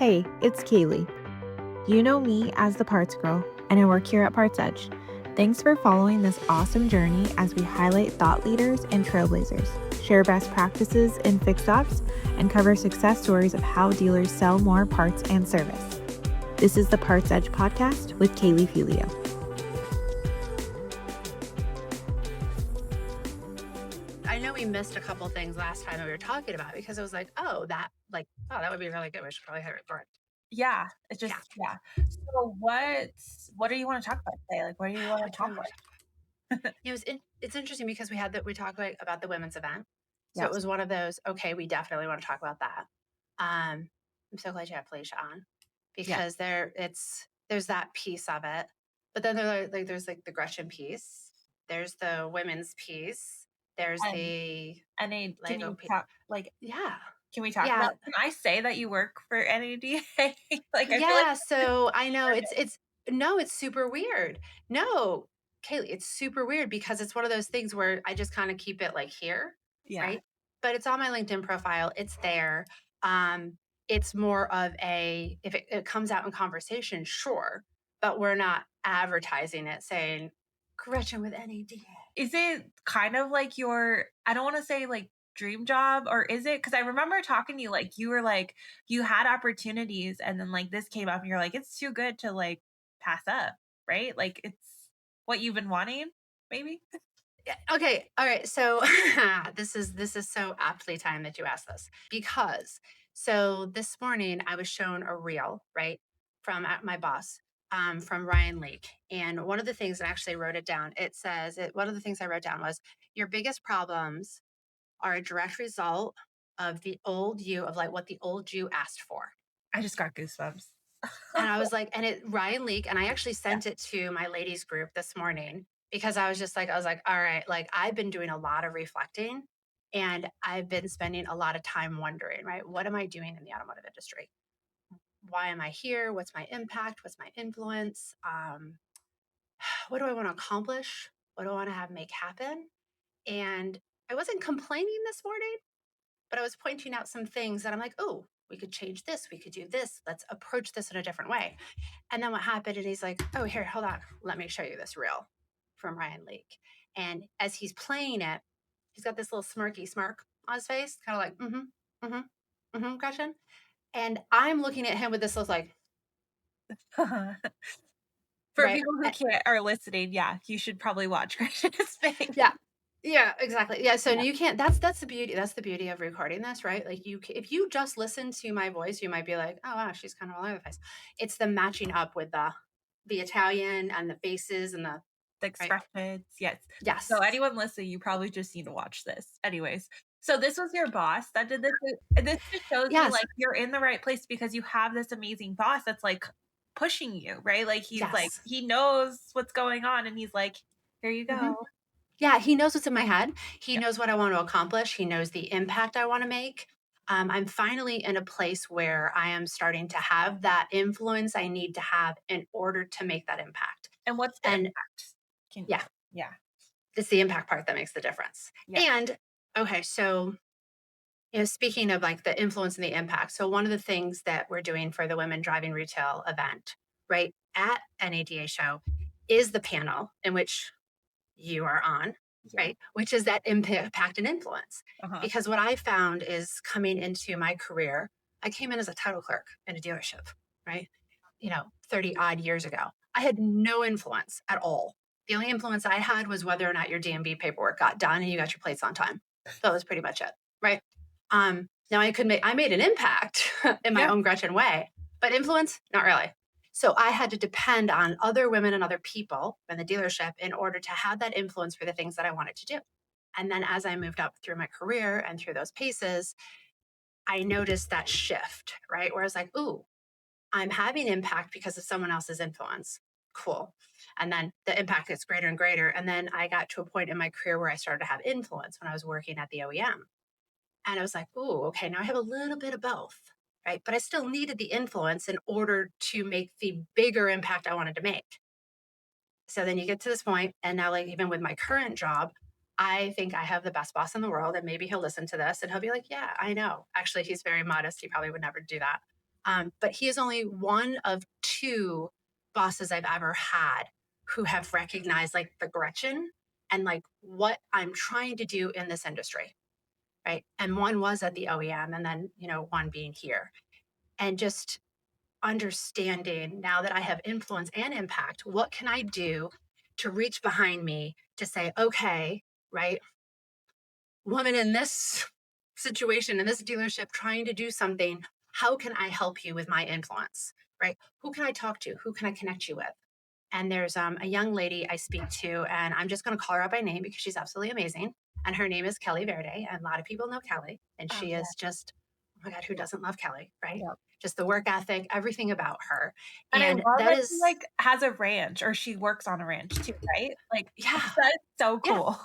Hey, it's Kaylee. You know me as the Parts Girl, and I work here at PartsEdge. Thanks for following this awesome journey as we highlight thought leaders and trailblazers, share best practices in fixed ops, and cover success stories of how dealers sell more parts and service. This is the PartsEdge podcast with Kaylee Felio. I know we missed a couple things last time we were talking about because it was like, that would be really good. We should probably have it for it. Yeah, it's just yeah. So what do you want to talk about today? Like, what do you want to talk about? It's interesting because we talked about the women's event. So it Yes. was one of those, okay, we definitely want to talk about that. I'm so glad you have Felicia on Yes. because there's that piece of it. But then there's like the Gretchen piece, there's the women's piece, there's And the can Lego you piece. talk like Yeah. can we talk Yeah. about can I say that you work for NADA? Like I feel like Yeah, so I know it's no, it's super weird. No, Kaylee, it's super weird because it's one of those things where I just kind of keep it like here, yeah. right? But it's on my LinkedIn profile. It's there. Um, it's more of a if it comes out in conversation, sure, but we're not advertising it saying Gretchen with NAD. Is it kind of like your I don't want to say like dream job or is it because I remember talking to you like you were like you had opportunities and then like this came up and you're like it's too good to like pass up, right? Like it's what you've been wanting, maybe? Yeah, okay. All right. So this is so aptly timed that you asked this because so this morning I was shown a reel, right, from my boss, from Ryan Leake. And one of the things, I actually wrote it down. One of the things I wrote down was your biggest problems are a direct result of the old you, of like what the old you asked for. I just got goosebumps. And I was like, and it Ryan Leak, and I actually Yeah. sent it to my ladies group this morning because I was like, all right, like I've been doing a lot of reflecting and I've been spending a lot of time wondering, right? What am I doing in the automotive industry? Why am I here? What's my impact? What's my influence? What do I want to accomplish? What do I want to have make happen? And I wasn't complaining this morning, but I was pointing out some things that I'm like, oh, we could change this. We could do this. Let's approach this in a different way. And then what happened? And he's like, oh, here, hold on. Let me show you this reel from Ryan Leake. And as he's playing it, he's got this little smirky smirk on his face, kind of like, Gretchen. And I'm looking at him with this look like, For right? people who can't are listening, yeah, you should probably watch Gretchen's face. Yeah. Yeah, exactly. Yeah, so Yeah. you can't that's the beauty of recording this, right? Like if you just listen to my voice, you might be like, "Oh wow, she's kind of all over the place." It's the matching up with the Italian and the faces and the The right. expressions, yes. So Yes. anyone listening, you probably just need to watch this. Anyways, so this was your boss that did this, and this just shows me, Yes. like, you're in the right place because you have this amazing boss that's, like, pushing you, right? Like, he's like Yes. he knows what's going on, and he's like, "Here you Mhm. go." Yeah, he knows what's in my head. He Yeah. knows what I want to accomplish. He knows the impact I want to make. I'm finally in a place where I am starting to have that influence I need to have in order to make that impact. And what's the And impact? Can yeah, Yeah, it's the impact part that makes the difference. yeah. And okay, so speaking of like the influence and the impact, so one of the things that we're doing for the Women Driving Retail event, right at NADA show, is the panel in which you are on, Yeah. right? Which is that impact and influence. Uh-huh. Because what I found is coming into my career, I came in as a title clerk in a dealership, right? 30 odd years ago. I had no influence at all. The only influence I had was whether or not your DMV paperwork got done and you got your plates on time. That was pretty much it, right? Now I made an impact in my Yeah. own Gretchen way, but influence, not really. So I had to depend on other women and other people in the dealership in order to have that influence for the things that I wanted to do. And then as I moved up through my career and through those paces, I noticed that shift, right? Where I was like, ooh, I'm having impact because of someone else's influence. Cool. And then the impact gets greater and greater. And then I got to a point in my career where I started to have influence when I was working at the OEM. And I was like, ooh, okay, now I have a little bit of both, right? But I still needed the influence in order to make the bigger impact I wanted to make. So then you get to this point, and now, like, even with my current job, I think I have the best boss in the world. And maybe he'll listen to this and he'll be like, yeah, I know. Actually, he's very modest. He probably would never do that. But he is only one of two bosses I've ever had who have recognized like the Gretchen and like what I'm trying to do in this industry. Right. And one was at the OEM and then, one being here. And just understanding now that I have influence and impact, what can I do to reach behind me to say, okay, right, woman in this situation, in this dealership, trying to do something, how can I help you with my influence? Right? Who can I talk to? Who can I connect you with? And there's a young lady I speak to, and I'm just going to call her out by name because she's absolutely amazing. And her name is Kaylee Verde, and a lot of people know Kelly. And Oh, she yeah. is just, oh my God, who doesn't love Kelly, right? Yep. Just the work ethic, everything about her. And I And love that that she, is, like, has a ranch, or she works on a ranch too, right? Like, yeah, that's so yeah. cool.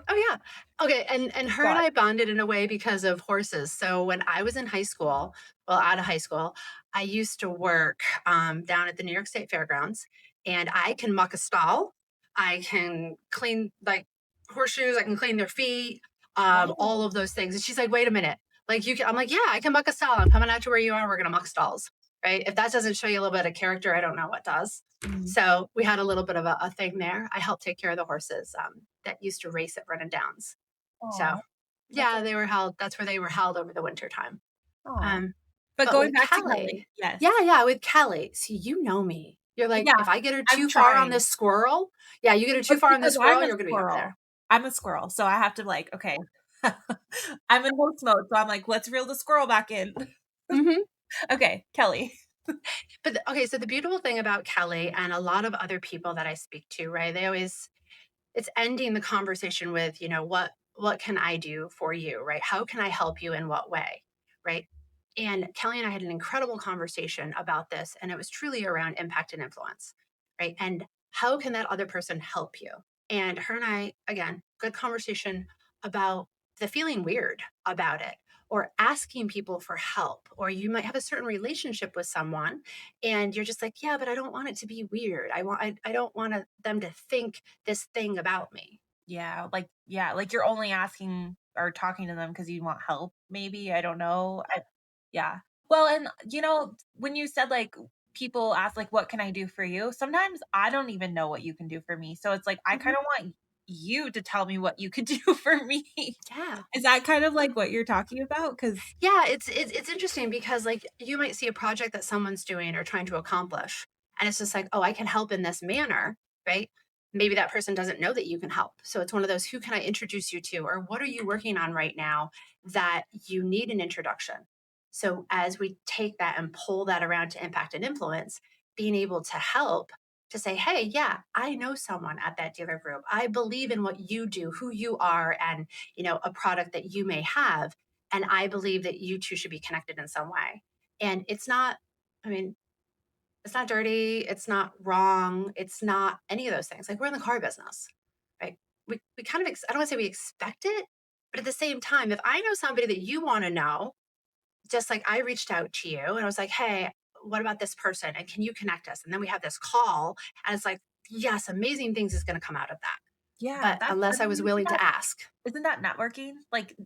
Oh yeah. Okay. And her and But I bonded in a way because of horses. So when I was in high school, well, out of high school, I used to work down at the New York State Fairgrounds, and I can muck a stall. I can clean like horseshoes. I can clean their feet. All oh. of those things. And she's like, "Wait a minute. Like you can?" I'm like, "Yeah, I can muck a stall. I'm coming out to where you are. We're gonna muck stalls." Right. If that doesn't show you a little bit of character, I don't know what does. Mhm. So we had a little bit of a thing there. I helped take care of the horses that used to race at Brennan Downs. So Aw, that's yeah, they were held. That's where they were held over the winter time. aw. Um, But but going with back to Kelly, Kelly, yes. yeah, yeah, with Kelly, see, you know me. You're like, Yeah, if I get her I'm too far on trying. this squirrel, yeah, you get her too But far on this because I'm squirrel, a you're gonna be over squirrel. there. I'm a squirrel, so I have to, like, okay. I'm in horse mode, so I'm like, "Let's reel the squirrel back in." Hmm. Okay, Kelly. But okay, so the beautiful thing about Kelly and a lot of other people that I speak to, right? They always it's ending the conversation with, what can I do for you, right? How can I help you in what way, right? And Kelly and I had an incredible conversation about this, and it was truly around impact and influence, right? And how can that other person help you? And her and I, again, good conversation about the feeling weird about it, or asking people for help, or you might have a certain relationship with someone and you're just like, yeah, but I don't want it to be weird. I don't want them to think this thing about me. Yeah, like, you're only asking or talking to them because you want help, maybe, I don't know. Yeah. Well, and, when you said, like, people ask, like, "What can I do for you?" Sometimes I don't even know what you can do for me, so it's like, I Mhm. kinda want you to tell me what you could do for me. Yeah. Is that kind of like what you're talking about? Because Yeah, it's interesting because like you might see a project that someone's doing or trying to accomplish, and it's just like, oh, I can help in this manner, right? Maybe that person doesn't know that you can help. So it's one of those, who can I introduce you to, or what are you working on right now that you need an introduction? So as we take that and pull that around to impact and influence, being able to help to say, hey, yeah, I know someone at that dealer group. I believe in what you do, who you are, and a product that you may have, and I believe that you two should be connected in some way. And it's not, I mean, it's not dirty. It's not wrong. It's not any of those things. Like we're in the car business, right? We kind of, I don't want to say we expect it, but at the same time, if I know somebody that you want to know, just like I reached out to you and I was like, hey, what about this person? And can you connect us? And then we have this call, and it's like, yes, amazing things is going to come out of that. yeah, But that's I unless I mean, was willing to ask, isn't that networking? Like,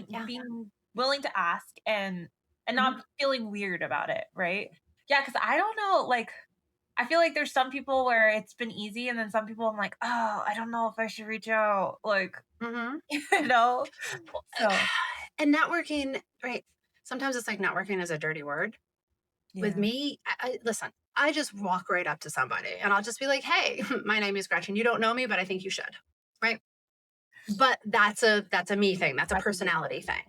yeah. being willing to ask and Mhm. not feeling weird about it, right? Yeah, because I don't know, like, I feel like there's some people where it's been easy, and then some people I'm like, "Oh, I don't know if I should reach out," like, Mhm. you know? Well, So, and networking, right? Sometimes it's like networking is a dirty word. With yeah. me, I listen. I just walk right up to somebody and I'll just be like, "Hey, my name is Gretchen. You don't know me, but I think you should." Right? But that's a me thing. That's a That's a you personality thing,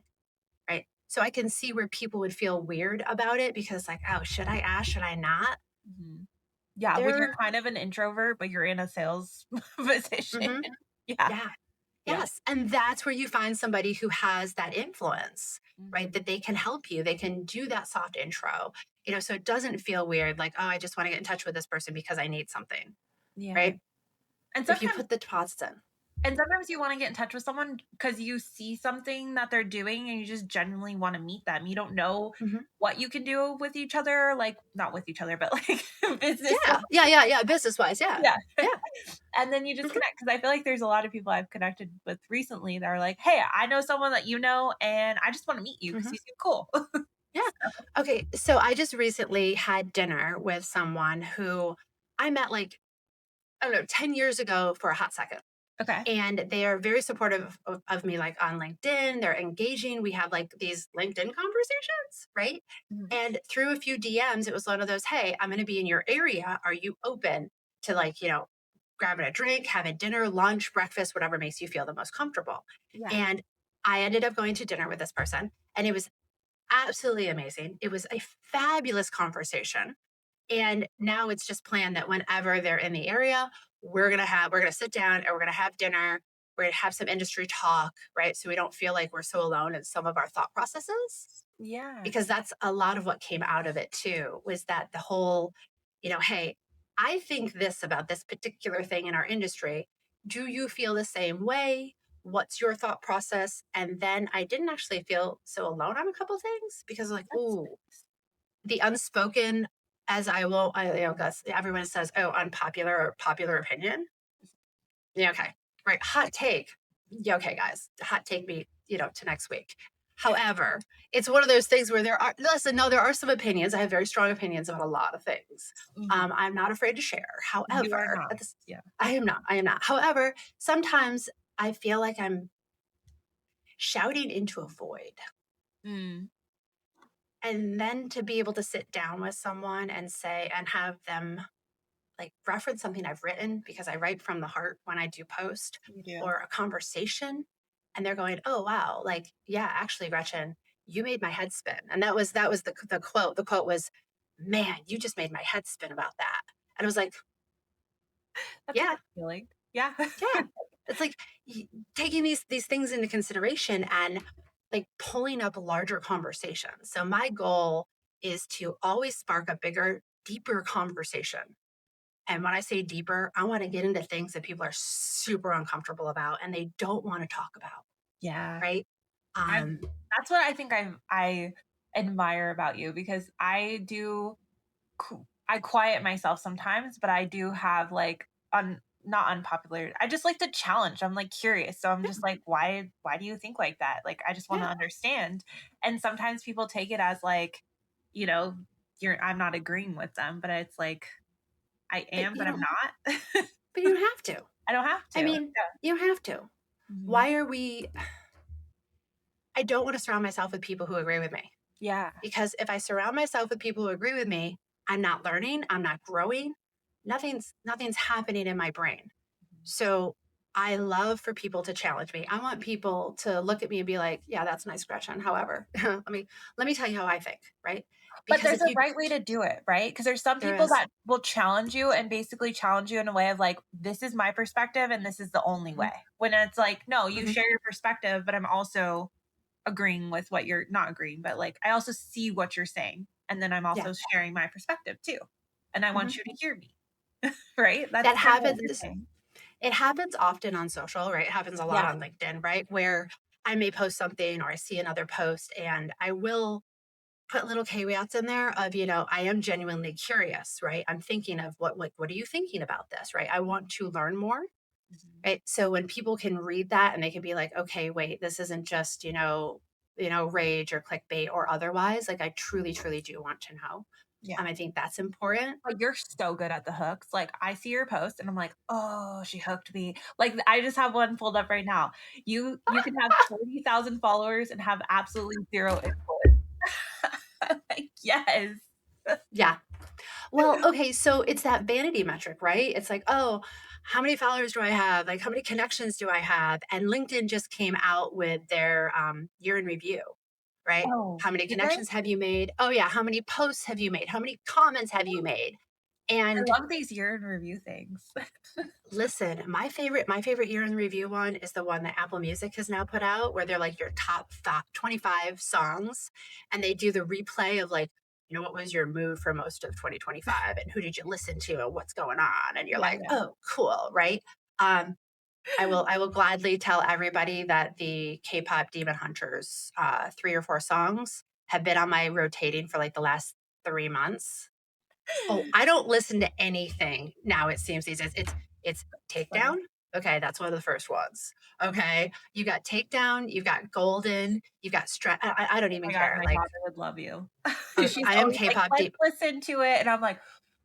right? So I can see where people would feel weird about it because like, "Oh, should I ask? Should I not?" Mhm. Yeah, when you're They're kind of an introvert, but you're in a sales position. mhm, Yeah, yeah. yeah. Yes, and that's where you find somebody who has that influence, right? Mhm. That they can help you. They can do that soft intro, so it doesn't feel weird like, oh, I just want to get in touch with this person because I need something, Yeah. right? And If you sometimes put the deposits in. And sometimes you wanna get in touch with someone because you see something that they're doing and you just genuinely wanna meet them. You don't know Mhm. what you can do with each other, like, not with each other, but, like, business Yeah, yeah, yeah, yeah. Business wise, yeah, Yeah. yeah. And then you just Mhm. connect because I feel like there's a lot of people I've connected with recently that are like, "Hey, I know someone that you know, and I just wanna meet you because Mhm. you seem cool." Yeah. Okay. So I just recently had dinner with someone who I met like, I don't know, 10 years ago for a hot second. Okay. And they are very supportive of me, like on LinkedIn. They're engaging. We have like these LinkedIn conversations, right? Mhm. And through a few DMs, it was one of those, hey, I'm going to be in your area. Are you open to like, grabbing a drink, having dinner, lunch, breakfast, whatever makes you feel the most comfortable? Yeah. And I ended up going to dinner with this person, and it was absolutely amazing. It was a fabulous conversation. And now it's just planned that whenever they're in the area, we're gonna sit down and we're gonna have dinner. We're gonna have some industry talk, right? So we don't feel like we're so alone in some of our thought processes. Yeah. Because that's a lot of what came out of it too, was that the whole, hey, I think this about this particular thing in our industry. Do you feel the same way? What's your thought process? And then I didn't actually feel so alone on a couple things because like, That's oh, the unspoken, as I will, Gus, everyone says, oh, unpopular or popular opinion. Yeah, okay. Right. Hot take. Yeah, okay, guys. Hot take me, to next week. However, it's one of those things where there are some opinions. I have very strong opinions about a lot of things. Mhm. I'm not afraid to share. You are However, not. Yeah. I am not. I am not. However, sometimes I feel like I'm shouting into a void. Mm. And then to be able to sit down with someone and say, and have them like reference something I've written because I write from the heart when I do post You do. or a conversation. And they're going, oh, wow. Like, yeah, actually, Gretchen, you made my head spin. And that was the quote. The quote was, man, you just made my head spin about that. And I was like, That's a yeah, good feeling. Yeah. yeah. It's like taking these things into consideration and like pulling up larger conversations. So my goal is to always spark a bigger, deeper conversation. And when I say deeper, I want to get into things that people are super uncomfortable about and they don't want to talk about, Yeah. right? I Um, That's what I think I admire about you because I quiet myself sometimes, but I do have like not unpopular. I just like to challenge. I'm like curious. So I'm yeah, just like, why do you think like that? Like I just want to yeah. understand. And sometimes people take it as like, you know, I'm not agreeing with them, but it's like I But am, but I'm not. you don't have to. I don't have to. I mean, Yeah. you don't have to. Mhm. Why are we? I don't want to surround myself with people who agree with me. Yeah. Because if I surround myself with people who agree with me, I'm not learning, I'm not growing, nothing's happening in my brain. So I love for people to challenge me. I want people to look at me and be like, yeah, that's nice, Gretchen. However, let me tell you how I think, right? But Because there's if a you right way to do it, right? Because there's some there people is that will challenge you and basically challenge you in a way of like, this is my perspective and this is the only Mhm, way. When it's like, no, you mhm, share your perspective, but I'm also agreeing with what you're not agreeing, but like I also see what you're saying. And then I'm yeah. also sharing my perspective too. And I want Mhm. you to hear me. Right? That's That kind of what happens you're saying. it happens often on social, right? It happens a lot Yeah. on LinkedIn, right? Where I may post something or I see another post and I will put little caveats in there of, I am genuinely curious, right? I'm thinking of what are you thinking about this, right? I want to learn more, Mhm. right? So when people can read that and they can be like, okay, wait, this isn't just, rage or clickbait or otherwise, like I truly, truly do want to know. Yeah. I think that's important. But you're so good at the hooks. Like I see your post and I'm like, "Oh, she hooked me." Like I just have one pulled up right now. You can have 40,000 followers and have absolutely zero influence. I'm like, "Yes." Yeah. Well, okay, so it's that vanity metric, right? It's like, oh, how many followers do I have? Like, how many connections do I have? And LinkedIn just came out with their year in review, right? Oh, How many did they? connections have you made? Oh, yeah. How many posts have you made? How many comments have you made? I And love these year in review things. listen, my favorite year in review one is the one that Apple Music has now put out, where they're like your top 25 songs, and they do the replay of like, what was your mood for most of 2025, and who did you listen to, and what's going on, and you're Yeah, like, yeah. oh, cool, right? Um, I will gladly tell everybody that the K-pop Demon Hunters 3 or 4 songs have been on my rotating for like the last 3 months. Oh, I don't listen to anything now. It seems these days it's Funny. Takedown. Okay, that's one of the first ones. Okay, you got takedown, you've got golden, you've got I don't Oh even my god, care. my Like, daughter would love you. She's I am always like, K-pop "Let's deep. listen to it," and I'm like,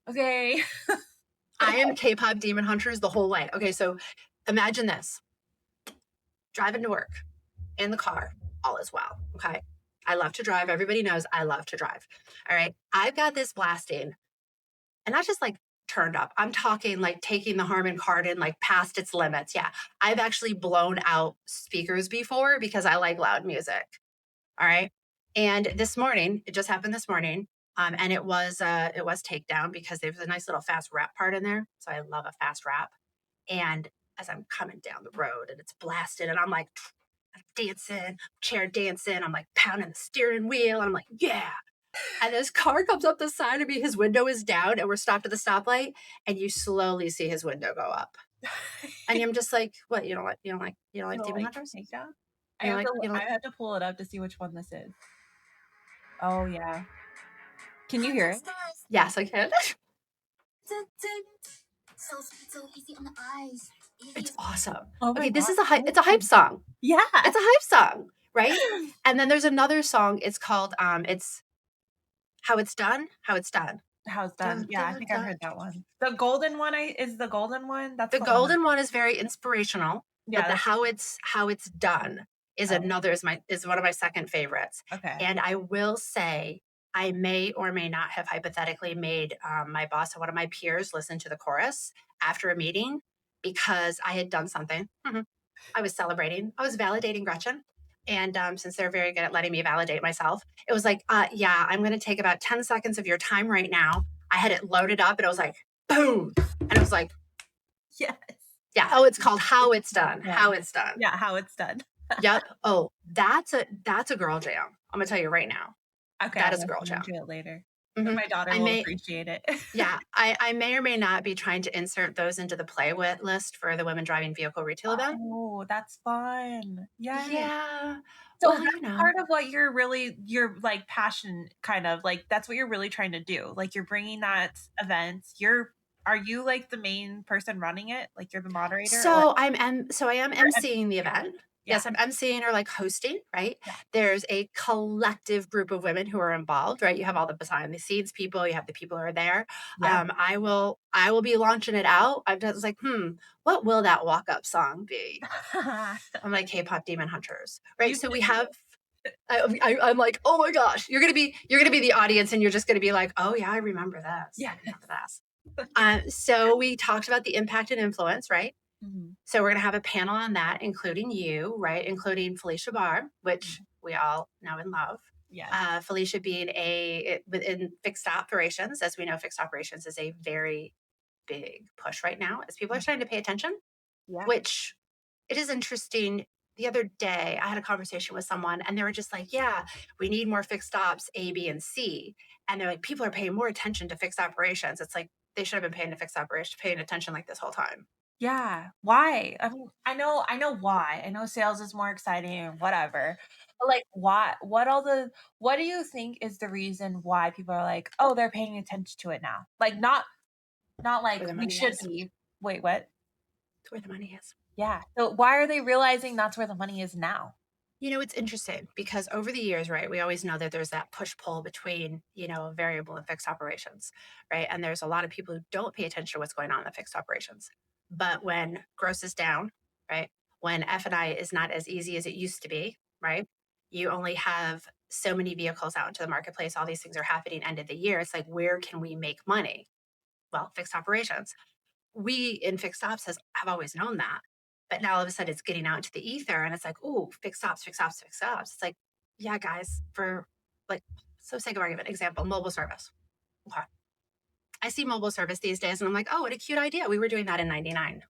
"Okay." I am K-pop demon hunters the whole way. Okay, so imagine this: driving to work in the car, all is well. Okay, I love to drive. Everybody knows I love to drive. All right, I've got this blasting, and not just like turned up. I'm talking like taking the Harman Kardon like past its limits. Yeah, I've actually blown out speakers before because I like loud music. All right. And this morning, it just happened this morning. And it was takedown because there's a nice little fast rap part in there. So I love a fast rap. And as I'm coming down the road and it's blasted, and I'm like dancing, chair dancing, I'm like pounding the steering wheel, and I'm like, yeah. And this car comes up the side of me, his window is down, and we're stopped at the stoplight, and you slowly see his window go up. And I'm just like, what, you don't You like don't demon like hunters? takedown? You don't like you don't I like have to pull it up to see which one this is. Oh, yeah. Can you hear it? Yes, I can. So easy on the eyes. It's awesome. Oh my Okay, this god. is it's a hype song. Yeah. It's a hype song, right? And then there's another song, it's called, it's How It's Done, How It's Done. How it's done. Dun, Yeah, I dun, think I've dun. heard that one. The golden one is the golden one? That's The the one. golden one is very inspirational, but Yeah, the that's How It's Done is oh, another is one of my second favorites. okay. And I will say I may or may not have hypothetically made my boss and one of my peers listen to the chorus after a meeting because I had done something. I was celebrating. I was validating Gretchen. And since they're very good at letting me validate myself, it was like, yeah, I'm going to take about 10 seconds of your time right now. I had it loaded up and it was like, boom. And it was like, Yes. yeah. Oh, it's called How It's Done. Yeah. How It's Done. Yeah, how it's done. Yep. Oh, that's a girl jam. I'm gonna tell you right now. Okay, That I'll is a girl listen jam. to it later. Mhm. My daughter I will may, appreciate it. yeah, I may or may not be trying to insert those into the play with list for the women driving vehicle retail event. Oh, that's fun. Yes. Yeah. So Well, that's part of what you're like passion kind of like that's what you're really trying to do. Like you're bringing that event. Are you like the main person running it? Like you're the moderator or So I am you're emceeing the event. yeah. Yes, I'm emceeing or like hosting, right? Yeah. There's a collective group of women who are involved, right? You have all the behind the scenes people, you have the people who are there. Yeah. I will be launching it out. I was like, what will that walk up song be? I'm like K-pop Demon Hunters, right? You So we should have. I'm like, oh my gosh, you're gonna be the audience, and you're just gonna be like, oh yeah, I remember this. Yeah. I remember this. So we talked about the impact and influence, right? Mhm. So we're going to have a panel on that, including you, right? Including Felicia Barr, which we all know and love. Yes. Felicia being within fixed operations, as we know, fixed operations is a very big push right now as people are starting to pay attention, Yeah. which it is interesting. The other day, I had a conversation with someone and they were just like, yeah, we need more fixed ops A, B, and C. And they're like, people are paying more attention to fixed operations. It's like they should have been paying attention like this whole time. Yeah. Why? I mean, I know why. I know sales is more exciting and whatever. But like why what do you think is the reason why people are like, "Oh, they're paying attention to it now." Like not Where like the we money should is. be. Wait, what? It's where the money is. Yeah. So why are they realizing that's where the money is now? You know, it's interesting because over the years, right, we always know that there's that push pull between, variable and fixed operations, right? And there's a lot of people who don't pay attention to what's going on in the fixed operations. But when gross is down, right, when F&I is not as easy as it used to be, right, you only have so many vehicles out into the marketplace. All these things are happening end of the year. It's like, where can we make money? Well, fixed operations. We in fixed ops have always known that. But now all of a sudden it's getting out into the ether and it's like, oh, fixed ops, fixed ops, fixed ops. It's like, yeah, guys, for like, so sake of argument, example, mobile service. Okay. I see mobile service these days and I'm like, oh, what a cute idea. We were doing that in 99.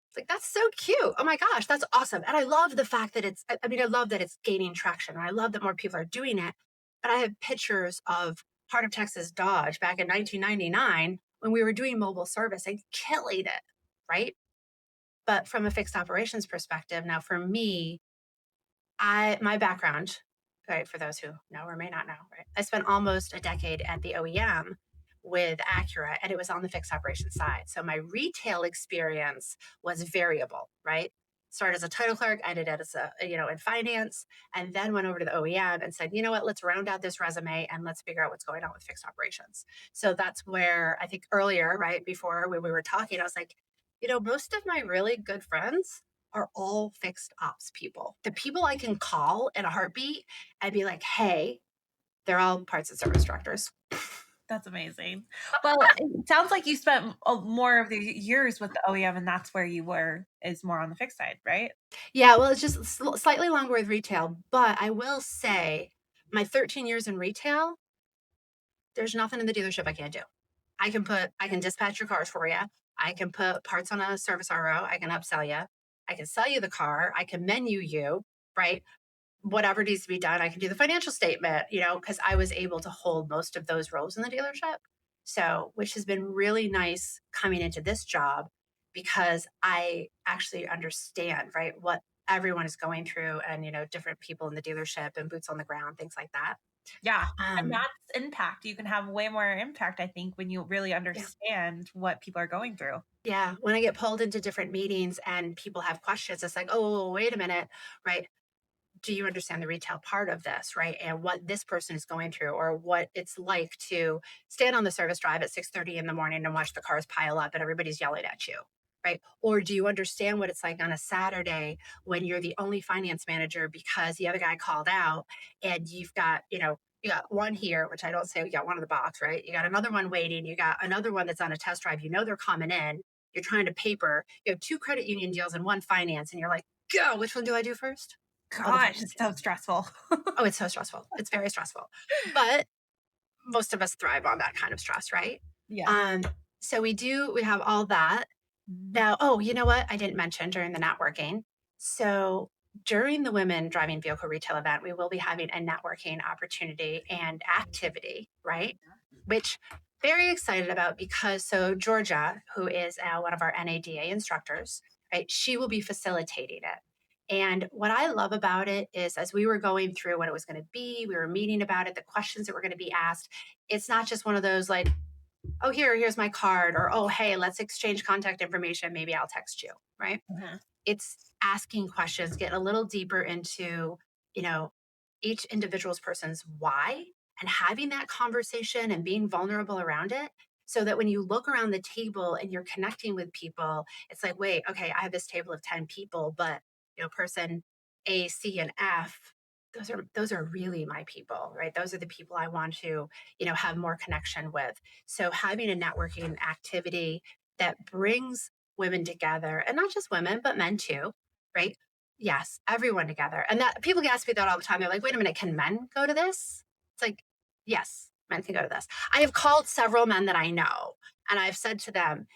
It's like, that's so cute. Oh my gosh, that's awesome. And I love the fact that I love that it's gaining traction. And I love that more people are doing it. But I have pictures of Heart of Texas Dodge back in 1999 when we were doing mobile service and killing it, right? But from a fixed operations perspective, now for me, my background, right, for those who know or may not know, right, I spent almost a decade at the OEM, with Acura, and it was on the fixed operation side. So my retail experience was variable, right? Started as a title clerk, ended as a, in finance, and then went over to the OEM and said, you know what, let's round out this resume and let's figure out what's going on with fixed operations. So that's where I think earlier, right before when we were talking, I was like, most of my really good friends are all fixed ops people. The people I can call in a heartbeat and be like, hey, they're all parts and service directors. That's amazing. Well, it sounds like you spent more of the years with the OEM, and that's where you were, is more on the fixed side, right? Yeah, well, it's just slightly longer with retail, but I will say my 13 years in retail, there's nothing in the dealership I can't do. I can dispatch your cars for you. I can put parts on a service RO. I can upsell you. I can sell you the car. I can menu you, right? Whatever needs to be done. I can do the financial statement, because I was able to hold most of those roles in the dealership. So, which has been really nice coming into this job because I actually understand, right, what everyone is going through and, different people in the dealership and boots on the ground, things like that. Yeah. And that's impact. You can have way more impact, I think, when you really understand what people are going through. Yeah. When I get pulled into different meetings and people have questions, it's like, oh, wait a minute, right? Do you understand the retail part of this, right? And what this person is going through, or what it's like to stand on the service drive at 6:30 in the morning and watch the cars pile up and everybody's yelling at you, right? Or do you understand what it's like on a Saturday when you're the only finance manager because the other guy called out and you've got, you got one here, which I don't say, you got one in the box, right? You got another one waiting. You got another one that's on a test drive. They're coming in. You're trying to paper. You have 2 credit union deals and 1 finance. And you're like, go, which one do I do first? Gosh, it's so stressful. Oh, it's so stressful. It's very stressful. But most of us thrive on that kind of stress, right? Yeah. So we have all that. Now, oh, you know what? I didn't mention during the networking. So during the Women Driving Vehicle Retail event, we will be having a networking opportunity and activity, right? Which very excited about because so Georgia, who is one of our NADA instructors, right? She will be facilitating it. And what I love about it is as we were going through what it was going to be, we were meeting about it, the questions that were going to be asked. It's not just one of those like, oh, here's my card, or oh, hey, let's exchange contact information. Maybe I'll text you, right? It's asking questions, get a little deeper into, each individual's person's why and having that conversation and being vulnerable around it so that when you look around the table and you're connecting with people, it's like, wait, okay, I have this table of 10 people, but person A, C, and F, those are really my people, right? Those are the people I want to, have more connection with. So having a networking activity that brings women together, and not just women, but men too, right? Yes, everyone together. And that people ask me that all the time. They're like, wait a minute, can men go to this? It's like, yes, men can go to this. I have called several men that I know, and I've said to them,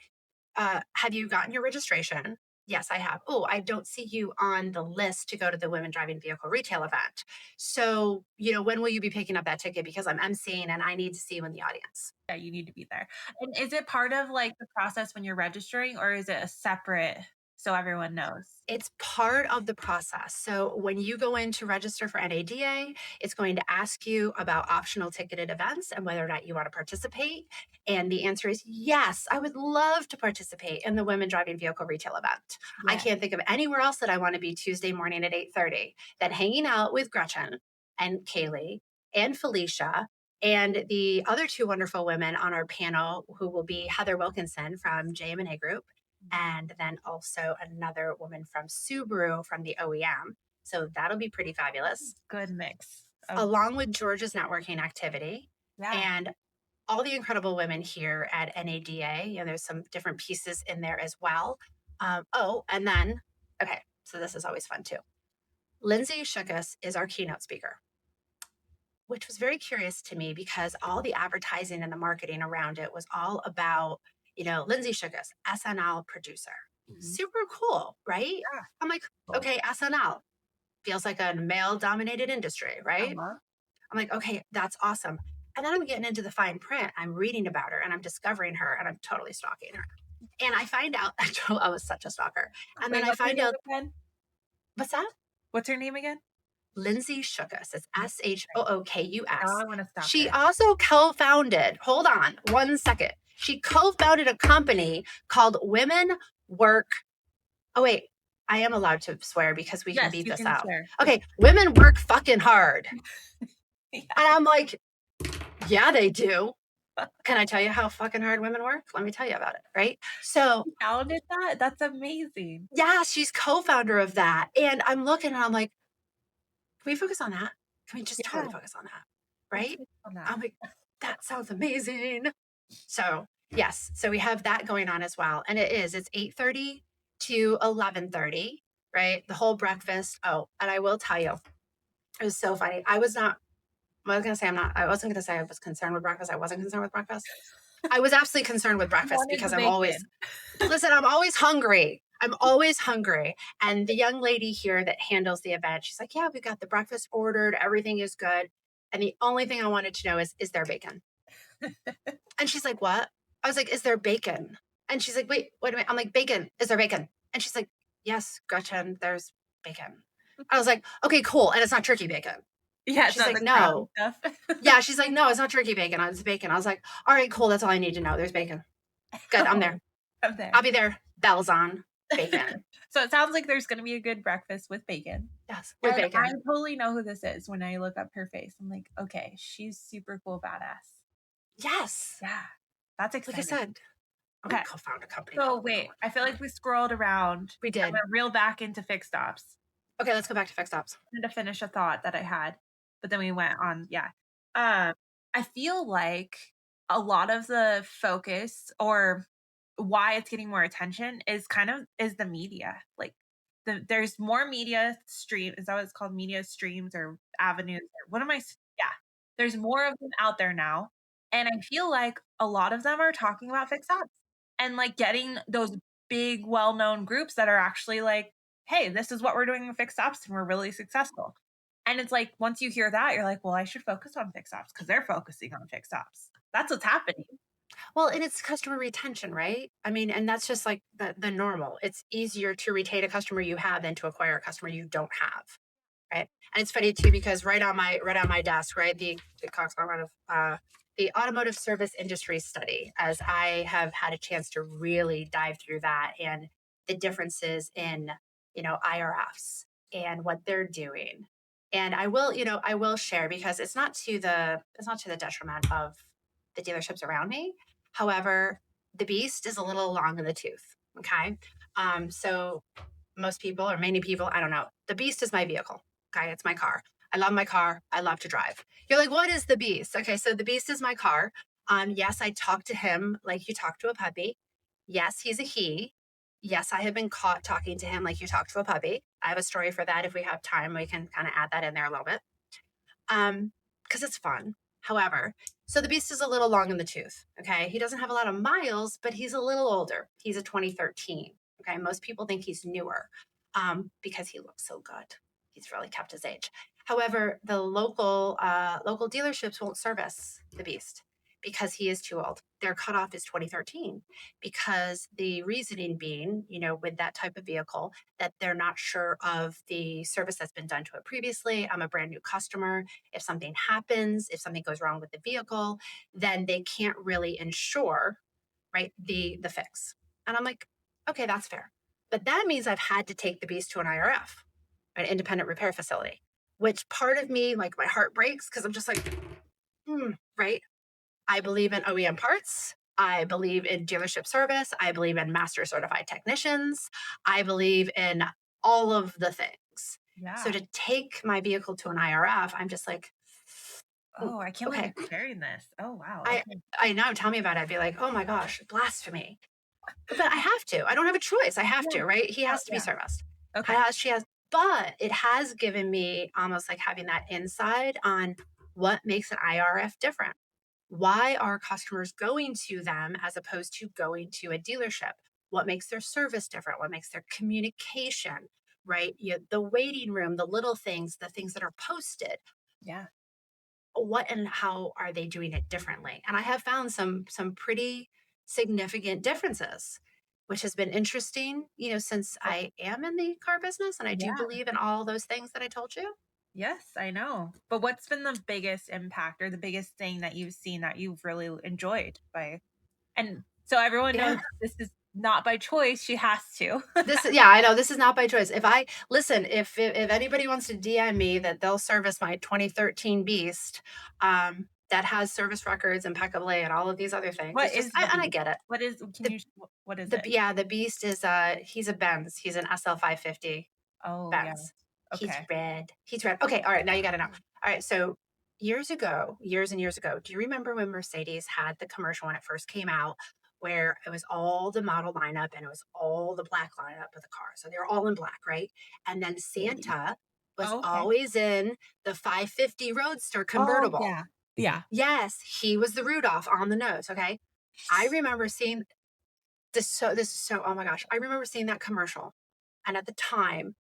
have you gotten your registration? Yes, I have. Oh, I don't see you on the list to go to the Women Driving Vehicle Retail event. So, when will you be picking up that ticket? Because I'm emceeing and I need to see you in the audience. Yeah, you need to be there. And is it part of like the process when you're registering, or is it a separate so everyone knows? It's part of the process. So when you go in to register for NADA, it's going to ask you about optional ticketed events and whether or not you want to participate. And the answer is yes, I would love to participate in the Women Driving Vehicle Retail event. I can't think of anywhere else that I want to be Tuesday morning at 8:30 than hanging out with Gretchen and Kaylee and Felicia and the other 2 wonderful women on our panel, who will be Heather Wilkinson from JM&A Group, and then also another woman from Subaru from the OEM. So that'll be pretty fabulous. Good mix. Along with George's networking activity Yeah. and all the incredible women here at NADA. There's some different pieces in there as well. And then, okay, so this is always fun too. Lindsay Shukas is our keynote speaker, which was very curious to me because all the advertising and the marketing around it was all about, Lindsay Shukas, SNL producer. Super cool, right? Yeah. I'm like, okay, SNL feels like a male-dominated industry, right? I'm like, okay, that's awesome. And then I'm getting into the fine print. I'm reading about her and I'm discovering her and I'm totally stalking her. And I find out, I was such a stalker. And then I find out, what's that? What's her name again? Lindsay Shookus. It's Now Shookus. I want to stop She there. also co-founded, hold on 1 second. She co-founded a company called Women Work. Oh, wait. I am allowed to swear because we can Yes, beat you this can out. swear. Okay. Women work fucking hard. Yeah. And I'm like, yeah, they do. Can I tell you how fucking hard women work? Let me tell you about it. Right. So You founded that? That's amazing. yeah, she's co-founder of that. And I'm looking and I'm like, can we focus on that? Can we just totally Yeah. focus on that? Let's Right. focus on that. I'm like, that sounds amazing. So yes, so we have that going on as well. And it's 8:30 to 11:30, right? The whole breakfast. Oh, and I will tell you, it was so funny. I wasn't gonna say I was concerned with breakfast. I wasn't concerned with breakfast. I was absolutely concerned with breakfast Wanted because the I'm always bacon. I'm always hungry. I'm always hungry. And the young lady here that handles the event, she's like, yeah, we got the breakfast ordered. Everything is good. And the only thing I wanted to know is there bacon? And she's like, what? I was like, is there bacon? And she's like, wait a minute. I'm like, bacon. Is there bacon? And she's like, yes, Gretchen, there's bacon. I was like, okay, cool. And it's not turkey bacon. Yeah, it's She's not like, the crowd no. stuff. Yeah, she's like, no, it's not turkey bacon. It's bacon. I was like, all right, cool. That's all I need to know. There's bacon. Good. I'm there. I'm there. I'll be there. Bells on. Bacon. So it sounds like there's going to be a good breakfast with bacon. Yes, with And bacon. I totally know who this is when I look up her face. I'm like, okay, she's super cool, badass. Yes. Yeah, that's Like exciting. I said, I'm Okay. going to co-found a company. So called wait, Women I feel like we scrolled around. We I'm did. gonna reel back into fixed ops. Okay, let's go back to fixed ops. I wanted to finish a thought that I had, but then we went on. Yeah. I feel like a lot of the focus or why it's getting more attention is the media. Like there's more media stream. Is that what it's called? Media streams or avenues or what am I? Yeah. There's more of them out there now. And I feel like a lot of them are talking about fixed ops and like getting those big, well-known groups that are actually like, hey, this is what we're doing with fixed ops and we're really successful. And it's like, once you hear that, you're like, well, I should focus on fixed ops because they're focusing on fixed ops. That's what's happening. Well, and it's customer retention, right? I mean, and that's just like the normal. It's easier to retain a customer you have than to acquire a customer you don't have, right? And it's funny too because right on my desk, right, the Cox Automotive, the automotive service industry study, as I have had a chance to really dive through that and the differences in IRFs and what they're doing. And I will share because it's not to the detriment of the dealerships around me. However, the beast is a little long in the tooth. Okay. So most people or many people, I don't know. The beast is my vehicle. Okay. It's my car. I love my car. I love to drive. You're like, what is the beast? Okay. So the beast is my car. Yes, I talk to him like you talk to a puppy. Yes, he's a he. Yes, I have been caught talking to him like you talk to a puppy. I have a story for that. If we have time, we can kind of add that in there a little bit. Because it's fun. However, so the beast is a little long in the tooth. Okay. He doesn't have a lot of miles, but he's a little older. He's a 2013. Okay. Most people think he's newer because he looks so good. He's really kept his age. However, the local dealerships won't service the beast because he is too old. Their cutoff is 2013 because the reasoning being, with that type of vehicle, that they're not sure of the service that's been done to it previously. I'm a brand new customer. If something happens, if something goes wrong with the vehicle, then they can't really insure, right, the fix. And I'm like, okay, that's fair. But that means I've had to take the beast to an IRF, an independent repair facility, which part of me, like my heart breaks because I'm just like, right? I believe in OEM parts. I believe in dealership service. I believe in master certified technicians. I believe in all of the things. Yeah. So to take my vehicle to an IRF, I'm just like, oh, I can't okay. believe you're sharing this. Oh, wow. I know. Tell me about it. I'd be like, oh my gosh, blasphemy. But I have to. I don't have a choice. I have to, right? He has to be serviced. Okay. She has, but it has given me almost like having that insight on what makes an IRF different. Why are customers going to them as opposed to going to a dealership? What makes their service different? What makes their communication, right? The waiting room, the little things, the things that are posted. Yeah. What and how are they doing it differently? And I have found some pretty significant differences, which has been interesting, since I am in the car business and I do believe in all those things that I told you. Yes, I know. But what's been the biggest impact or the biggest thing that you've seen that you've really enjoyed by? And so everyone knows Yeah. this is not by choice. She has to. Yeah, I know this is not by choice. If anybody wants to DM me that they'll service my 2013 Beast, that has service records impeccably and all of these other things, What it's just is the and I beast? get it. What is? Can The you? What is it? the Beast is he's a Benz. He's an SL 550 Oh yeah. Benz. He's Okay. red. He's red. Okay, all right, now you got to know. All right, so years and years ago, do you remember when Mercedes had the commercial when it first came out, where it was all the model lineup and it was all the black lineup of the car? So they were all in black, right? And then Santa was Oh, okay. always in the 550 Roadster Oh convertible. yeah. Yeah. Yes, he was the Rudolph on the nose. Okay, I remember seeing this. This is so. Oh my gosh, I remember seeing that commercial, and at the time,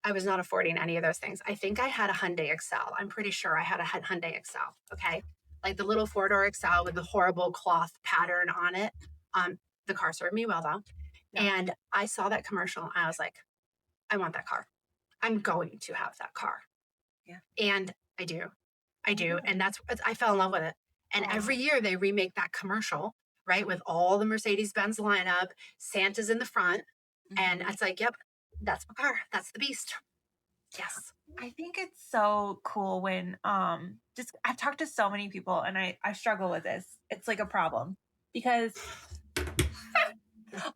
I was not affording any of those things. I think I had a Hyundai Excel. I'm pretty sure I had a Hyundai Excel. Okay. Like the little four-door Excel with the horrible cloth pattern on it. The car served me well though. Yeah. And I saw that commercial and I was like, I want that car. I'm going to have that car. Yeah. And I do. I do. Yeah. And I fell in love with it. And Aw. every year they remake that commercial, right? With all the Mercedes-Benz lineup, Santa's in the front. And Mhm. it's like, yep, that's my car. That's the Beast. Yes. I think it's so cool when just I've talked to so many people and I struggle with this. It's like a problem because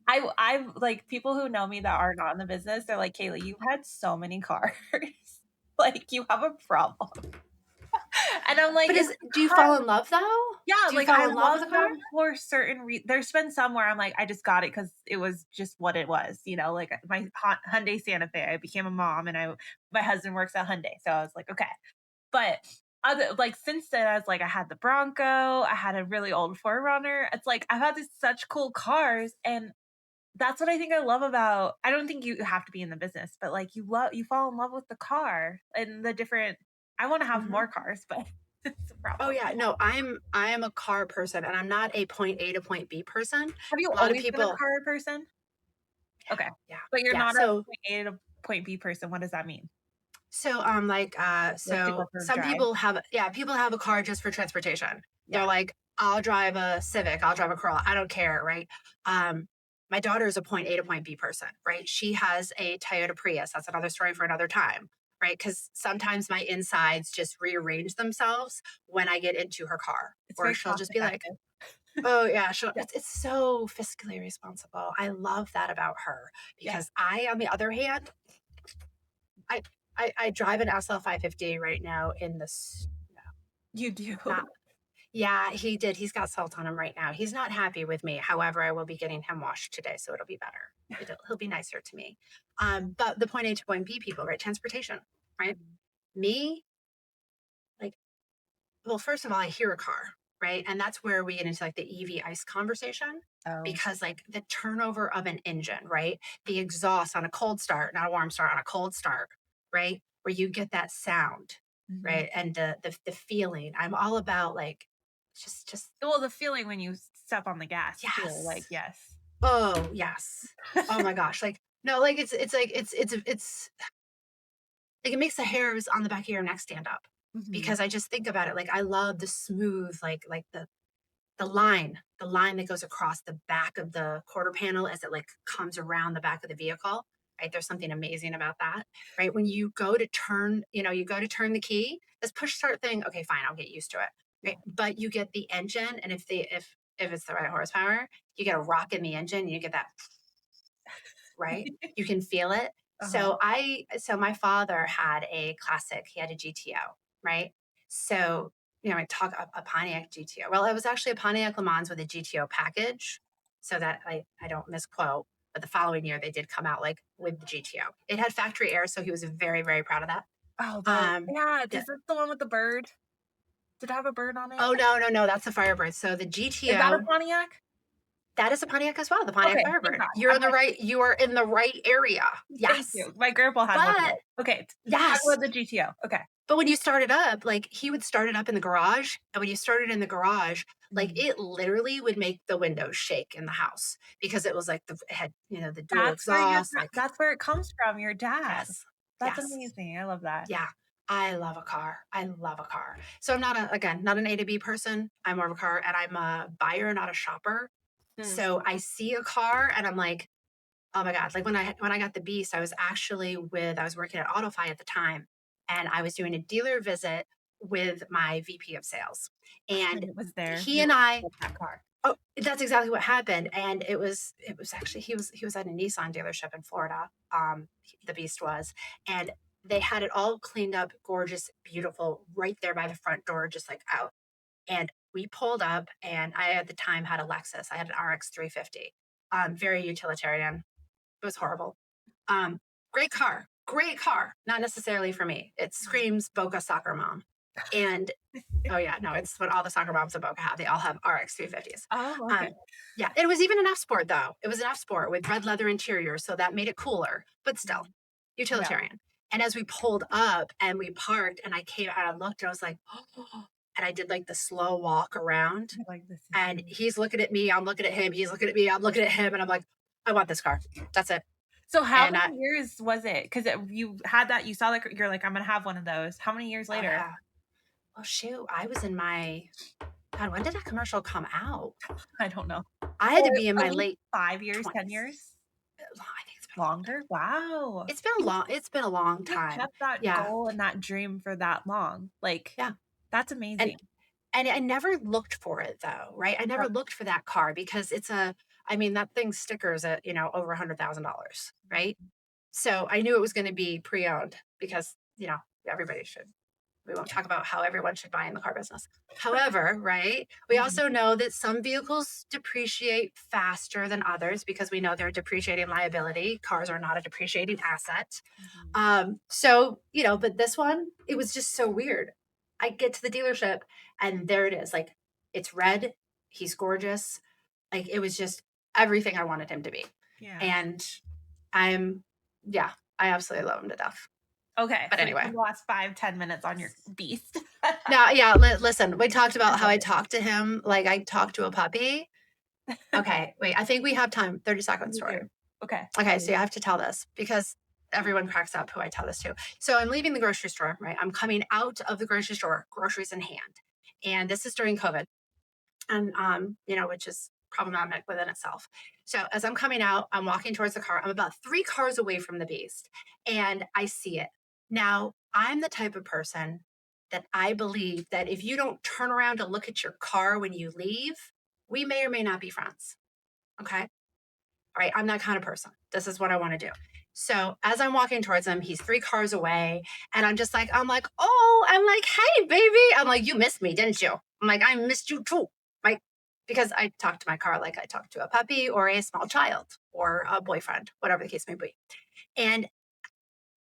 I like people who know me that are not in the business, they're like, Kaylee, you've had so many cars. Like you have a problem. And I'm like, But it's do you fall in love though? yeah, Do you like I fall in love with love a car? them for certain there's been some where I'm like, I just got it because it was just what it was, like my Hyundai Santa Fe. I became a mom, and my husband works at Hyundai, so I was like, okay. But other like since then, I was like, I had the Bronco, I had a really old 4Runner. It's like I've had these such cool cars, and that's what I think I love about. I don't think you have to be in the business, but like you fall in love with the car and the different. I want to have more Mhm. cars, but it's a Oh problem. yeah, no, I am a car person, and I'm not a point A to point B person. Have you A lot of always been a people, car person? Okay. yeah, But you're yeah. not a So point A to point B person. What does that mean? Like to go so for a some drive? people have a car just for transportation. Yeah. They're like, I'll drive a Civic, I'll drive a Corolla, I don't care, right? My daughter is a point A to point B person, right? She has a Toyota Prius. That's another story for another time, right? Because sometimes my insides just rearrange themselves when I get into her car, It's or very she'll cost just be like, effective. oh yeah, Yeah. it's so fiscally responsible. I love that about her Yeah. because on the other hand, I I drive an SL 550 right now in this. You do. Not Yeah, he did. He's got salt on him right now. He's not happy with me. However, I will be getting him washed today, so it'll be better. He'll be nicer to me. But the point A to point B people, right? Transportation, right? Me, like, well, first of all, I hear a car, right? And that's where we get into like the EV ICE conversation Oh. because like the turnover of an engine, right? The exhaust on a cold start, not a warm start, on a cold start, right? Where you get that sound, Mhm. right? And the feeling. I'm all about like just Well, the feeling when you step on the gas too. yes. Like, yes. Oh, yes. Oh my gosh. Like, no, like it's like it makes the hairs on the back of your neck stand up Mhm. because I just think about it. Like I love the smooth, like the line that goes across the back of the quarter panel as it like comes around the back of the vehicle. Right. There's something amazing about that. Right. When you go to turn, you go to turn the key, this push start thing, okay, fine, I'll get used to it. Yeah. Right. But you get the engine, and if it's the right horsepower, you get a rock in the engine, and you get that, right? You can feel it. Uh-huh. So my father had a classic, he had a GTO, right? So, I talk a Pontiac GTO. Well, it was actually a Pontiac Le Mans with a GTO package. So that I don't misquote, but the following year they did come out like with the GTO. It had factory air, so he was very, very proud of that. Oh, yeah. Yeah. Is it the one with the bird? Did it have a bird on it? Oh no, that's the Firebird. So the Is that a GTO, Pontiac? that is a Pontiac as well, the Pontiac Okay, thank Firebird. God. You are in the right area. Thank Yes. you. My grandpa had one of But those. Okay. Talk yes, about the GTO. Okay. but when you start it up, like he would start it up in the garage. And when you start it in the garage, like Mhm. it literally would make the windows shake in the house because it was like it had, the dual That's where exhaust. Like, that's where it comes from, your dad. yes, That's yes, amazing. I love that. yeah. I love a car. I love a car. So I'm not not an A to B person. I'm more of a car, and I'm a buyer, not a shopper. So I see a car and I'm like, oh my God. Like when I got the Beast, I was working at AutoFi at the time, and I was doing a dealer visit with my VP of sales. And And it was there. he You and I love that car. Oh, that's exactly what happened. And it was actually he was at a Nissan dealership in Florida. The Beast was, and they had it all cleaned up, gorgeous, beautiful, right there by the front door, just like out. And we pulled up, and I at the time had a Lexus. I had an RX 350. Very utilitarian. It was horrible. Um, great car. Not necessarily for me. It screams Boca soccer mom. And oh yeah, no, it's what all the soccer moms in Boca have. They all have RX 350s. Oh, okay. Yeah, it was even an F Sport though. It was an F Sport with red leather interior, so that made it cooler, but still utilitarian. And as we pulled up and we parked, and I came out and looked, and I was like, oh, and I did like the slow walk around. Like this. And he's looking at me, I'm looking at him, he's looking at me, I'm looking at him, and I'm like, I want this car. That's it. So how many years was it? Because you had that, you saw like, you're like, I'm gonna have one of those. How many years later? Yeah. Oh shoot, I was in my God, when did that commercial come out? I don't know. I had to be in my late 5 years, 20s. 10 years? I think it's been Longer? Wow. It's been a long time. You kept that goal and that dream for that long. Like, yeah, that's amazing. And I never looked for it though, right? I never looked for that car because that thing stickers at, over $100,000, right? So I knew it was going to be pre-owned because, everybody should. We won't talk about how everyone should buy in the car business. However, right, we also know that some vehicles depreciate faster than others because we know they're a depreciating liability. Cars are not a depreciating asset. So, but this one, it was just so weird. I get to the dealership and there it is. Like, it's red. He's gorgeous. Like, it was just everything I wanted him to be. Yeah. And I absolutely love him to death. Okay. But anyway, the last 5-10 minutes on your Beast. No, yeah. Listen, we talked about how I talked to him like I talked to a puppy. Okay, wait. I think we have time. 30-second story. Okay. So I have to tell this because everyone cracks up who I tell this to. So I'm leaving the grocery store, right? I'm coming out of the grocery store, groceries in hand, and this is during COVID, and which is problematic within itself. So as I'm coming out, I'm walking towards the car. I'm about 3 cars away from the Beast, and I see it. Now, I'm the type of person that I believe that if you don't turn around to look at your car when you leave, we may or may not be friends. Okay? All right. I'm that kind of person. This is what I want to do. So as I'm walking towards him, he's 3 cars away. And I'm like, hey, baby. I'm like, you missed me, didn't you? I'm like, I missed you too. Right? Because I talk to my car like I talk to a puppy or a small child or a boyfriend, whatever the case may be. And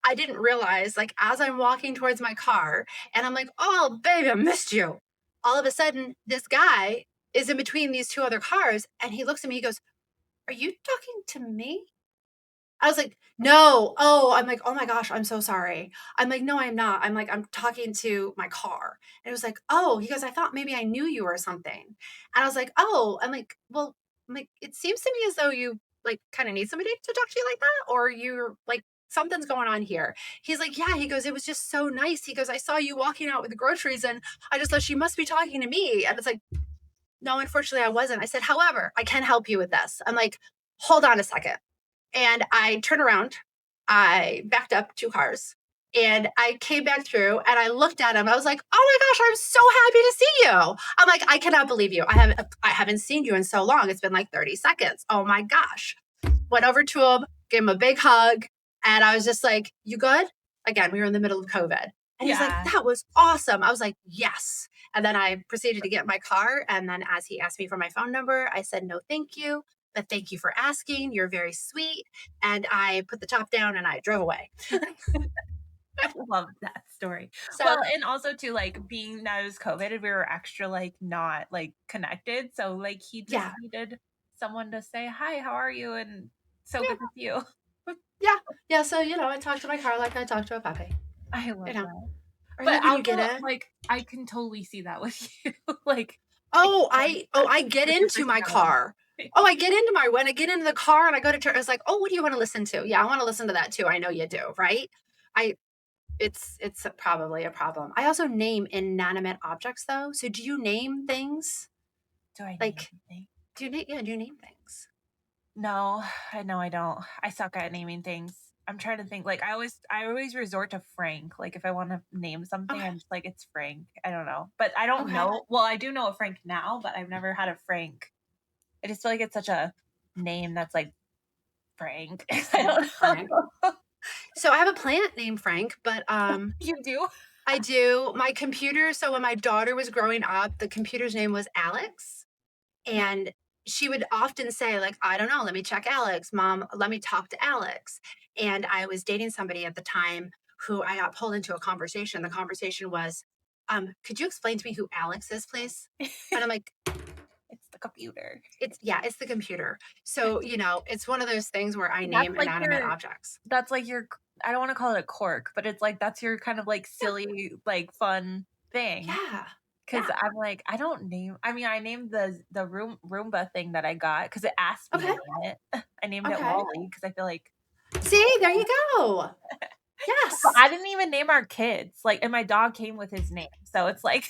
I didn't realize, like, as I'm walking towards my car and I'm like, oh, baby, I missed you. All of a sudden, this guy is in between these 2 other cars and he looks at me, he goes, are you talking to me? I was like, no. Oh, I'm like, oh my gosh, I'm so sorry. I'm like, no, I'm not. I'm like, I'm talking to my car. And it was like, oh, he goes, I thought maybe I knew you or something. And I was like, oh, I'm like, well, it seems to me as though you like kind of need somebody to talk to you like that, or you're like, something's going on here. He's like, yeah, he goes, it was just so nice. He goes, I saw you walking out with the groceries and I just thought she must be talking to me. And it's like, no, unfortunately I wasn't. I said, however, I can help you with this. I'm like, hold on a second. And I turned around, I backed up 2 cars and I came back through and I looked at him. I was like, oh my gosh, I'm so happy to see you. I'm like, I cannot believe you. I haven't seen you in so long. It's been like 30 seconds. Oh my gosh. Went over to him, gave him a big hug. And I was just like, you good? Again, we were in the middle of COVID. And he's like, that was awesome. I was like, yes. And then I proceeded to get in my car. And then as he asked me for my phone number, I said, no, thank you. But thank you for asking. You're very sweet. And I put the top down and I drove away. I love that story. So, well, and also too, like, being that it was COVID, we were extra like not like connected. So like he just needed someone to say, hi, how are you? And so good to see you. Yeah. So, I talked to my car like I talked to a puppy. I love that. But you get it. Like, I can totally see that with you. Like, I get into my car. When I get into the car and I go to church, I was like, oh, what do you want to listen to? Yeah, I want to listen to that too. I know you do, right? It's probably a problem. I also name inanimate objects though. So do you name things? Do I name Like, anything? do you name things? No, I know I don't. I suck at naming things. I'm trying to think. Like I always resort to Frank. Like if I want to name something, Okay. I'm just like it's Frank. I don't know, but I don't Okay. know. Well, I do know a Frank now, but I've never had a Frank. I just feel like it's such a name that's like Frank. I don't Frank. know. So I have a plant named Frank, but You do? I do. My computer, so when my daughter was growing up, the computer's name was Alex. And she would often say, like, I don't know, let me check Alex. Mom, let me talk to Alex. And I was dating somebody at the time who I got pulled into a conversation. The conversation was, could you explain to me who Alex is, please? And I'm like, It's the computer. it's the computer. So, it's one of those things where I That's name like inanimate objects. that's like your I don't want to call it a quirk, but it's like that's your kind of like silly, like fun thing. Yeah. Because Yeah. I'm like, I don't name. I mean, I named the Roomba thing that I got because it asked me to Okay. name it. I named it Okay. Wally because I feel like See, there you go. Yes. but I didn't even name our kids. Like, and my dog came with his name, so it's like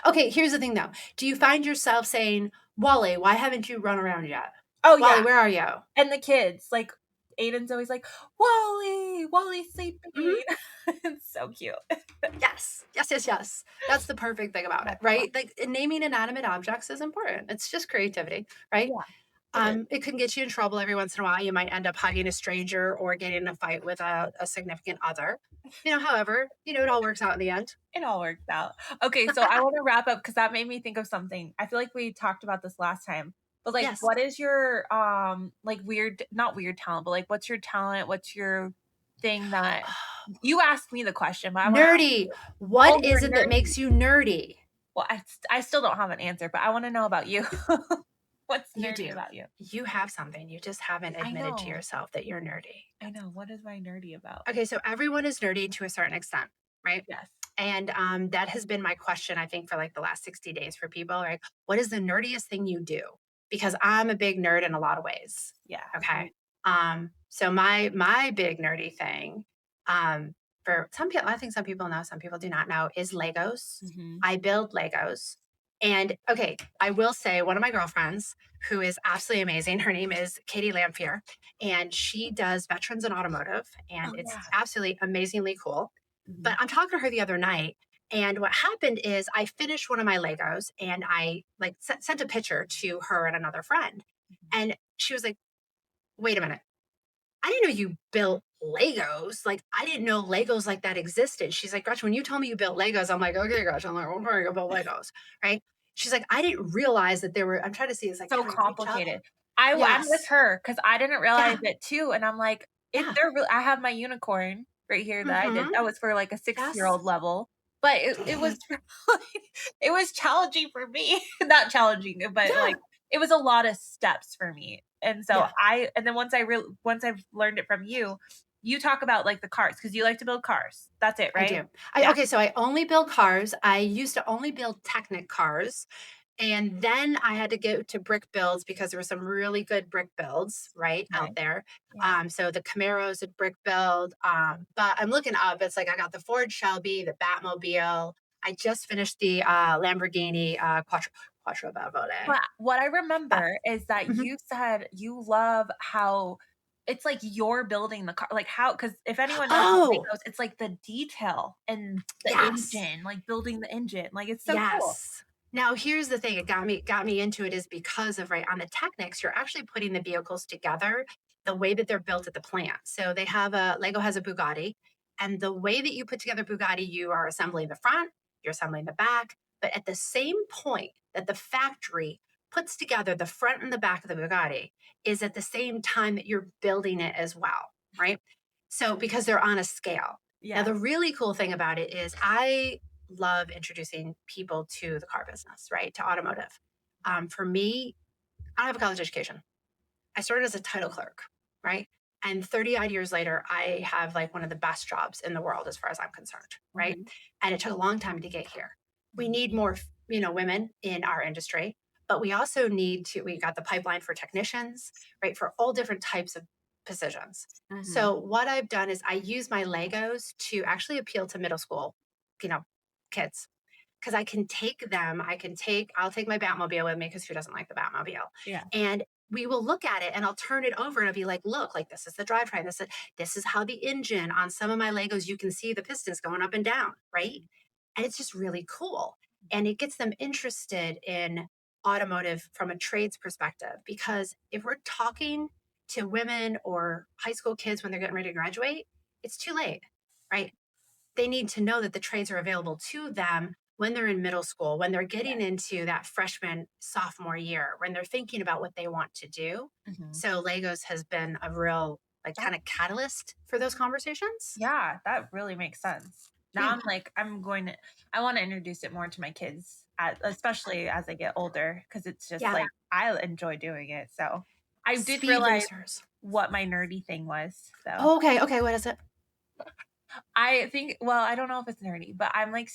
Okay, here's the thing though. Do you find yourself saying, Wally, why haven't you run around yet? oh Wally, yeah, where are you? and the kids like Aiden's always like Wally's sleeping. Mhm. It's so cute. Yes. Yes, yes, yes. That's the perfect thing about it, That's right? Like naming inanimate objects is important. It's just creativity, right? Yeah, it is. It can get you in trouble every once in a while. You might end up hugging a stranger or getting in a fight with a significant other. However, it all works out in the end. It all works out. Okay, so I want to wrap up because that made me think of something. I feel like we talked about this last time. But like Yes. what is your like weird not weird talent, but like what's your talent? What's your thing that you asked me the question, but I want to Nerdy. What you're is it that nerdy. makes you nerdy? Well, I still don't have an answer, but I want to know about you. What's You nerdy do. about you? You have something. You just haven't I admitted to know. yourself that you're nerdy. I know. What is my nerdy about? Okay, so everyone is nerdy to a certain extent, right? Yes. And that has been my question, I think, for like the last 60 days for people, right? What is the nerdiest thing you do? Because I'm a big nerd in a lot of ways. Yeah. Okay. So my big nerdy thing, for some people, I think some people know, some people do not know, is Legos. Mhm. I build Legos. And okay, I will say one of my girlfriends who is absolutely amazing, her name is Kaylee Lampier, and she does veterans and automotive, and Oh, it's yeah. absolutely amazingly cool. Mhm. But I'm talking to her the other night, and what happened is I finished one of my Legos and I like sent a picture to her and another friend. And she was like, wait a minute. I didn't know you built Legos. Like, I didn't know Legos like that existed. She's like, Gretchen, when you told me you built Legos, I'm like, okay, Gretchen. I'm like, okay, go build Legos. Right. She's like, I didn't realize that there were, I'm trying to see, it's like, So can I reach out? complicated. I'm with Yes. her because I didn't realize Yeah. it too, and I'm like, if Yeah. they're real, I have my unicorn right here that I did. Mhm. That was for like a Yes. 6-year-old level, but it was it was challenging for me. Not challenging, but Yeah. like it was a lot of steps for me. And so Yeah. and then once I've learned it from you, you talk about like the cars because you like to build cars. That's it, I right? do. Yeah. Okay, so I only build cars. I used to only build Technic cars. And then I had to go to brick builds because there were some really good brick builds right out Right. there. Yeah. So the Camaro's a brick build. But I'm looking up, it's like I got the Ford Shelby, the Batmobile. I just finished the Lamborghini Quattro Bavone. But what I But remember is that mhm. you said you love how it's like you're building the car, like how because if anyone knows how Oh, Legos, it's like the detail and the yes. engine, like building the engine, like it's so cool. Yes. Now here's the thing, it got me into it is because of right on the Technics, you're actually putting the vehicles together the way that they're built at the plant. So they have a Lego has a Bugatti, and the way that you put together Bugatti, you are assembling the front, you're assembling the back, but at the same point that the factory puts together the front and the back of the Bugatti is at the same time that you're building it as well, right? So because they're on a scale. Now Yeah. the really cool thing about it is I love introducing people to the car business, right? To automotive. For me, I don't have a college education. I started as a title clerk, right? And 30 odd years later, I have like one of the best jobs in the world as far as I'm concerned, right? Mhm. And it took a long time to get here. We Mhm. need more, women in our industry, but we also need to, we got the pipeline for technicians, right? For all different types of positions. Mhm. So what I've done is I use my Legos to actually appeal to middle school, kids. Because I can take them, I'll take my Batmobile with me because who doesn't like the Batmobile? Yeah. And we will look at it and I'll turn it over and I'll be like, look, like this is the drivetrain. This is how the engine on some of my Legos, you can see the pistons going up and down, right? And it's just really cool. And it gets them interested in automotive from a trades perspective. Because if we're talking to women or high school kids when they're getting ready to graduate, it's too late, right? They need to know that the trades are available to them when they're in middle school, when they're getting into that freshman, sophomore year, when they're thinking about what they want to do. Mhm. So Legos has been a real kind of catalyst for those conversations. Yeah, that really makes sense. Now Yeah. I'm like, I want to introduce it more to my kids, especially as they get older, because it's just Yeah. like, I enjoy doing it. So I did Speed realize racers. what my nerdy thing was. So Oh, okay. What is it? I think, well, I don't know if it's nerdy, but I'm like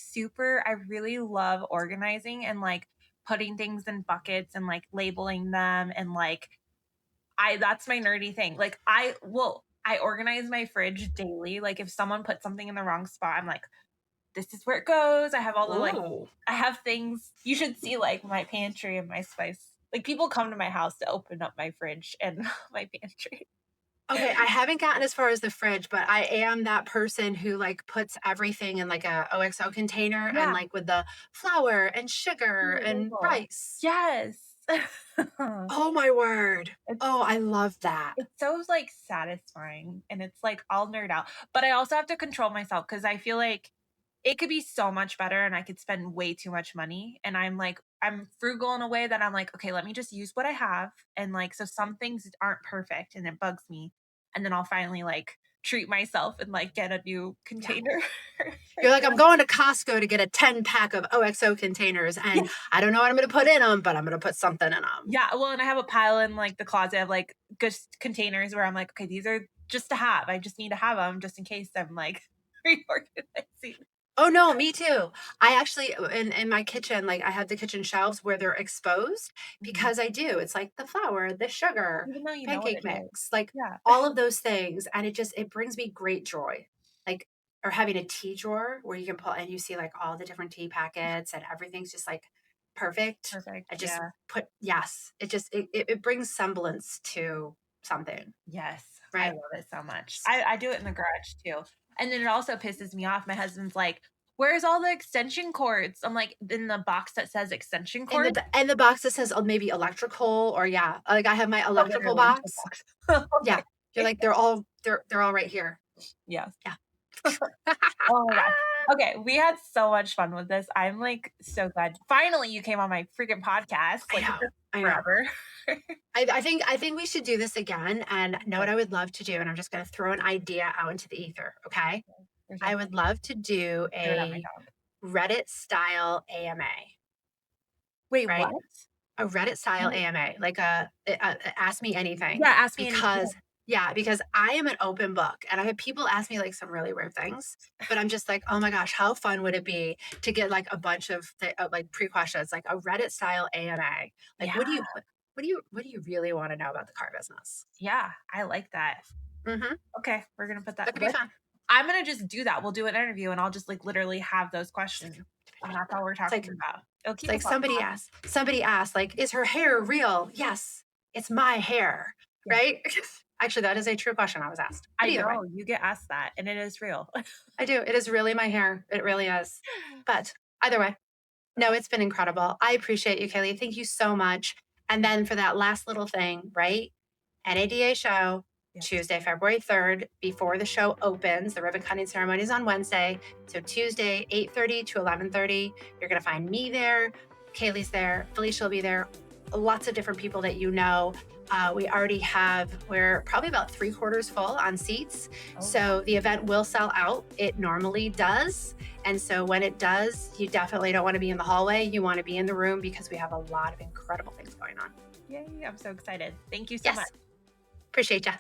I really love organizing and like putting things in buckets and like labeling them and like that's my nerdy thing. Like I organize my fridge daily. Like if someone puts something in the wrong spot, I'm like, this is where it goes. I have all the Oh. I have things. You should see like my pantry and my spice. Like people come to my house to open up my fridge and my pantry. Okay, I haven't gotten as far as the fridge, but I am that person who like puts everything in like a OXO container and Yeah. like with the flour and sugar and Label. rice. Yes. Oh my word. It's Oh, I love that. It's so like satisfying and it's like I'll nerd out. But I also have to control myself because I feel like it could be so much better and I could spend way too much money. And I'm frugal in a way that I'm like, okay, let me just use what I have. And like, so some things aren't perfect and it bugs me. And then I'll finally like treat myself and like get a new container. You're like, I'm going to Costco to get a 10-pack of OXO containers and Yeah. I don't know what I'm going to put in them, but I'm going to put something in them. Yeah. Well, and I have a pile in like the closet of like good containers where I'm like, okay, these are just to have. I just need to have them just in case I'm like reorganizing. Oh no, me too. I actually in my kitchen, like I have the kitchen shelves where they're exposed because I do. It's like the flour, the sugar, Even though you know what pancake it is. mix, like Yeah. all of those things. And it brings me great joy. Like, or having a tea drawer where you can pull and you see like all the different tea packets and everything's just like perfect. Perfect. I just Yeah. it brings semblance to something, Yes. I right? love it so much. I do it in the garage too. And then it also pisses me off. My husband's like, where's all the extension cords? I'm like, in the box that says extension cords. And the box that says, oh, maybe electrical or yeah, like I have my electrical Literally the box. box. Yeah. You're like, they're all right here. Yes. Yeah. Oh my gosh. Okay, we had so much fun with this. I'm like so glad. Finally, you came on my freaking podcast. Like it took I know. forever. I think we should do this again. And know what I would love to do, and I'm just going to throw an idea out into the ether. Okay. I would love to do a Reddit style AMA. Wait, right? what? A Reddit style AMA, like a ask me anything. Yeah, ask me because because I am an open book and I have people ask me like some really weird things, but I'm just like, oh my gosh, how fun would it be to get like a bunch of like pre-questions, like a Reddit style AMA. Like, what do you really want to know about the car business? Yeah, I like that. Mm-hmm. Okay, we're gonna put that. That could be fun. I'm gonna just do that. We'll do an interview and I'll just like literally have those questions. And that's all we're talking about. It's like somebody asked, like, is her hair real? Yes, it's my hair, right? Actually, that is a true question I was asked. I know you get asked that, and it is real. I do. It is really my hair. It really is. But either way, no, it's been incredible. I appreciate you, Kaylee. Thank you so much. And then for that last little thing, right? NADA show, Tuesday, February 3rd, before the show opens. The ribbon cutting ceremony is on Wednesday. So Tuesday, 8:30 to 11:30. You're going to find me there. Kaylee's there. Felicia will be there. Lots of different people that you know. We're probably about 3/4 full on seats. So the event will sell out. It normally does. And so when it does, you definitely don't want to be in the hallway. You want to be in the room because we have a lot of incredible things going on. Yay, I'm so excited. Thank you so much. Appreciate you.